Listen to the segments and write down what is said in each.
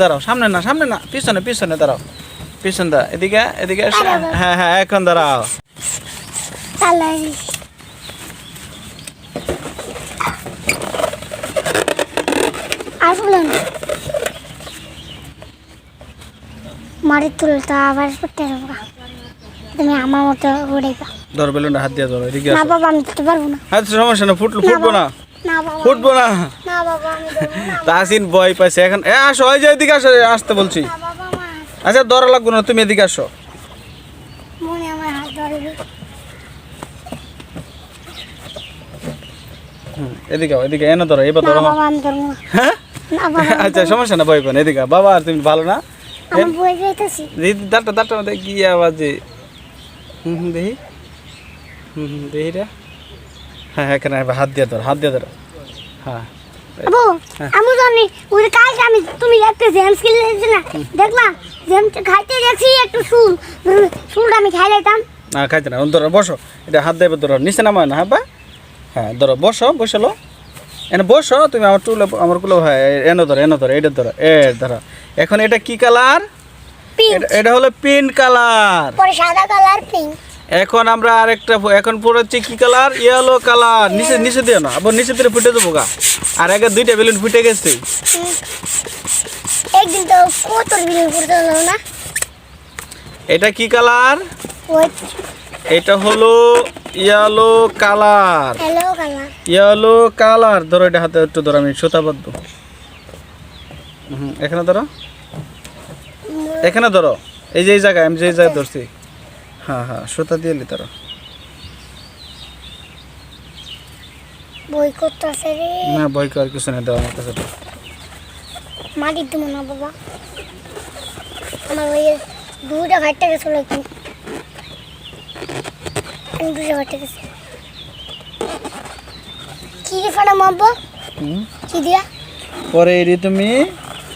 দাঁড়াও, সামনে না, পিছনে দাঁড়াও, পিছন দা, এদিকে এসো। হ্যাঁ হ্যাঁ, এখন দাঁড়াও। মাটির তুলটা আবার পড়তে যাবো, তুমি আমার মতো উড়াইবা। ধরো বেলুনটা হাত দিয়ে ধরো, এদিকে না আসো। বাবা, আমি দিতে পারবো না। আচ্ছা সমস্যা না, ফুটবো না, না বাবা, ফুটবো না। না বাবা, আমি দেবো না। তাসিন ভয় পাইছে এখন। আসো, ওই যে এদিকে আসো, আসতে বলছি। না বাবা, আমার আচ্ছা ধরা লাগবো না, তুমি এদিকে আসো। মনে আমার হাত ধরবে। এদিকে এনে ধরো, এবার না ধরো। বাবা, আমি ধরবো না। হ্যাঁ না বাবা, আচ্ছা সমস্যা না, ভয় পান। এদিকে বাবা, আর তুমি ভালো না? আমি বই যাইতেছি। দাঁড়টা মধ্যে কি আওয়াজে? দেখি দেখি রে। হ্যাঁ এখানে হাত দিয়ে ধরো। হ্যাঁ আবু, আমি জানি ওই কালকে আমি তুমি একটা জেমস কিনলে না, দেখলাম জেমস খাইতে দেখছি একটু শুলটা আমি খাই লাইতাম। না খাইতে না, ধরো বসো। এটা হাত দেবে, ধরো নিচে নামায় না। হ্যাঁ ধরো, বসলো এনে বসো তুমি। আমার কুলো হয়, এনে ধরো, এটা ধরো, ধরো। এখন এটা কি কালার? এটা হলো পিঙ্ক কালার। পরে সাদা কালার, পিঙ্ক। এখন আমরা আরেকটা, এখন পড়েছি কি কালার? Yellow colour. নিচে দিও না, আবার নিচে দিলে ফুটে দেবো গা। আর আগে দুইটা বেলুন ফুটে গেছে। একদিন তো কত বিল করতে হলো না। এটা কি কালার? এটা হলো ইয়েলো কালার। Yellow colour. ধরো এটা হাতে একটু ধরো, আমি সুতা বাঁধবো। এখানে ধরো, এই যে এই জায়গায়, আমি যে জায়গায় ধরছি। হ্যাঁ সুতা দিয়ে নি ধরো। বই করতেছে রে। না ভয় করার কিছু নেই, দাও আমার কাছে। মাটি দেবো না বাবা, আমার ওই দুটা ঘাটতে গেছিল কি, আমি দুটা ঘাটতে গেছি। কি দিয়ে ফাটা মারবো? কি দিয়া? পরে এটি তুমি,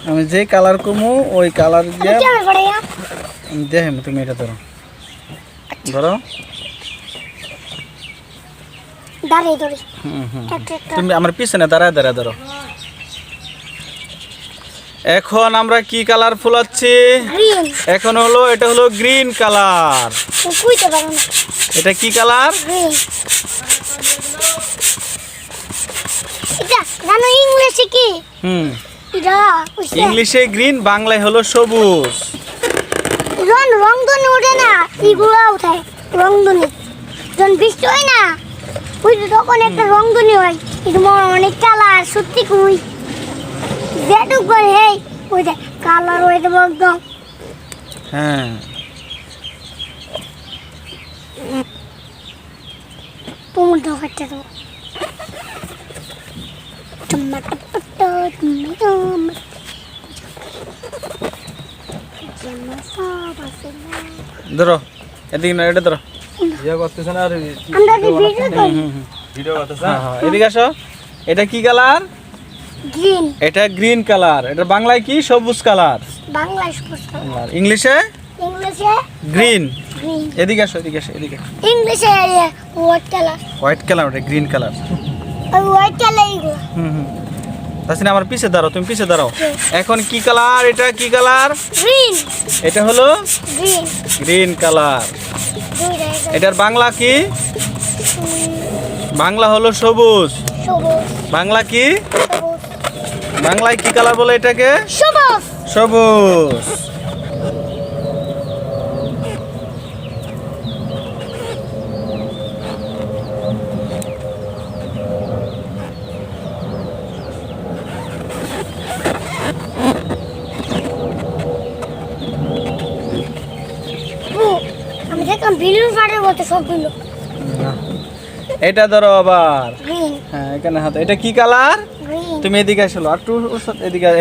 আমি যে কালার কমু ওই কালার দিয়ে কি আমি ফাটাইয়া? আমি দেখে তুমি এটা ধরো। দাঁড়িয়ে ধরি। তুমি আমার পিছনে দাঁড়ায় ধরো। এখন আমরা কি কালার ফুলাচ্ছি? গ্রিন। এখন এটা হলো গ্রিন কালার। কুইতে পারো না। এটা কি কালার? গ্রিন। এটা জানো ইংলিশে কি? এটা ইংলিশে গ্রিন, বাংলায় হলো সবুজ। রংধনু ওঠে না, এগুলো উঠায় রংধনু। যখন বৃষ্টি হয় না, ওই তখন একটা রংধনু হয়। এটা অনেক কালার, সত্যি কই যেটুক করে হে ওই যে কালার হয়ে দেবো একদম। হ্যাঁ টমেটো কাটতে দেবো। ধরো, এদিকে না, এটা ধরো। এদিকে আসো। এটা কি কালার? গ্রিন। এটা গ্রিন কালার। এটা বাংলায় কি? সবুজ কালার। বাংলায় ইংলিশে গ্রিন। গ্রিন। এদিকে আসো। ইংলিশে হোয়াইট কালার। হোয়াইট কালার, ওটা গ্রিন কালার। হোয়াইট কালার এগুলো। তাছাড়া আমার পিছে দাঁড়াও, তুমি পিছে দাঁড়াও। এখন কি কালার? এটা কি কালার? গ্রিন। এটা হলো গ্রিন। Green colour. এটার বাংলা কি? বাংলা হলো সবুজ। সবুজ। বাংলা কি? সবুজ। বাংলায় কি কালার বলে এটাকে? সবুজ। সবুজ। আমি দেখলাম বিলুন ফাটার মতো সবগুলো। এটা ধরো আবার। গ্রিন। হ্যাঁ এখানে হাত। এটা কি কালার? গ্রিন। তুমি এদিকে আসলো, আর একটু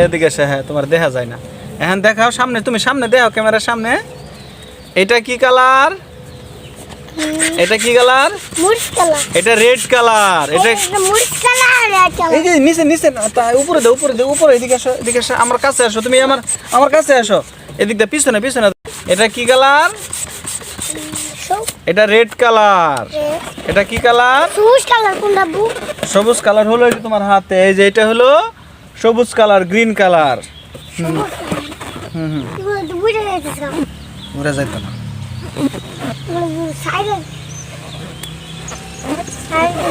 এদিকে আসে। হ্যাঁ তোমার দেখা যায় না। এখন দেখাও সামনে, তুমি সামনে দেখাও ক্যামেরার সামনে। এটা কি কালার? এটা কি কালার? মরিচ কালার। এটা রেড কালার। এটা মরিচ কালার, রেড কালার। এই যে নিচে না, তা উপরে দে, উপরে। এদিকে আসো, আমার কাছে আসো। তুমি আমার কাছে আসো। এদিক দিয়ে পিছনে। এটা কি কালার? এটা রেড কালার। এটা কি কালার? সবুজ কালার। কোনটা বু? সবুজ কালার হলো এটা তোমার হাতে। এই যে এটা হলো সবুজ কালার, গ্রিন কালার। হুম হুম এগুলো তো বুঝে যাইতেছে উড়ে যাইতো না এগুলো সাইডে সাইডে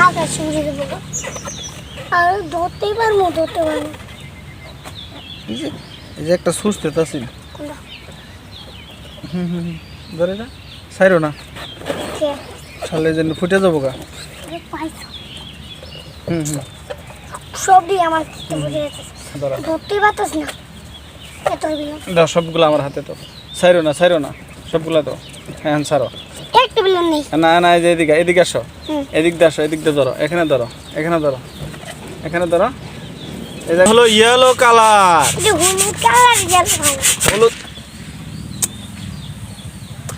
আকাশ উড়ে দেবো আর ধরতেই পারবো এই যে একটা সুস্থ আছে কোনটা হুম হুম হুম। ধরে না সাইরো না কে ছালে যেন ফুটে যাবো গা পাইছো হুম হুম সবই আমার বুঝে যাইতেছে ধরো ধরতেই পারতাস না এত বিলন দাও সবগুলো আমার হাতে তো সাইরো না সবগুলো তো হ্যাঁ সারো একটা বিলন নেই না না এই যে এদিকে আসো হুম। এদিক দিয়ে আসো এদিক দিয়ে ধরো এখানে ধরো এই যে হলো ইয়েলো কালার এটা হলুদ কালার গেল ভালো হলুদ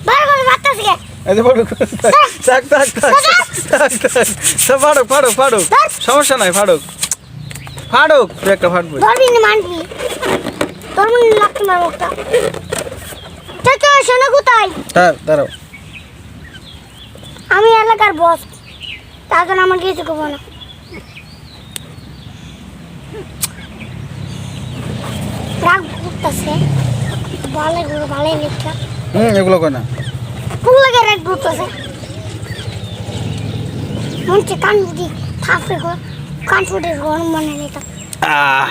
বার করে পারতাস কে এই যে ফাড়ুক সমস্যা নাই ফাড়ুক তুই একটা ফাটবি ধরবি না মানবি ধরবি না লাগতে মার মুখটা চাচা শোনা কোথায় দাঁড়াও আমি এলাকার বস তার জন্য আমার কিছু করবো না রাগ ঘুরতেছে ভালো লেখা এগুলো কয় না ফুল লাগে রাগ ঘুরতেছে মনছে কান ফুটি থাপড়ে কান ফুটে গরম বানিয়ে নিতাম আহ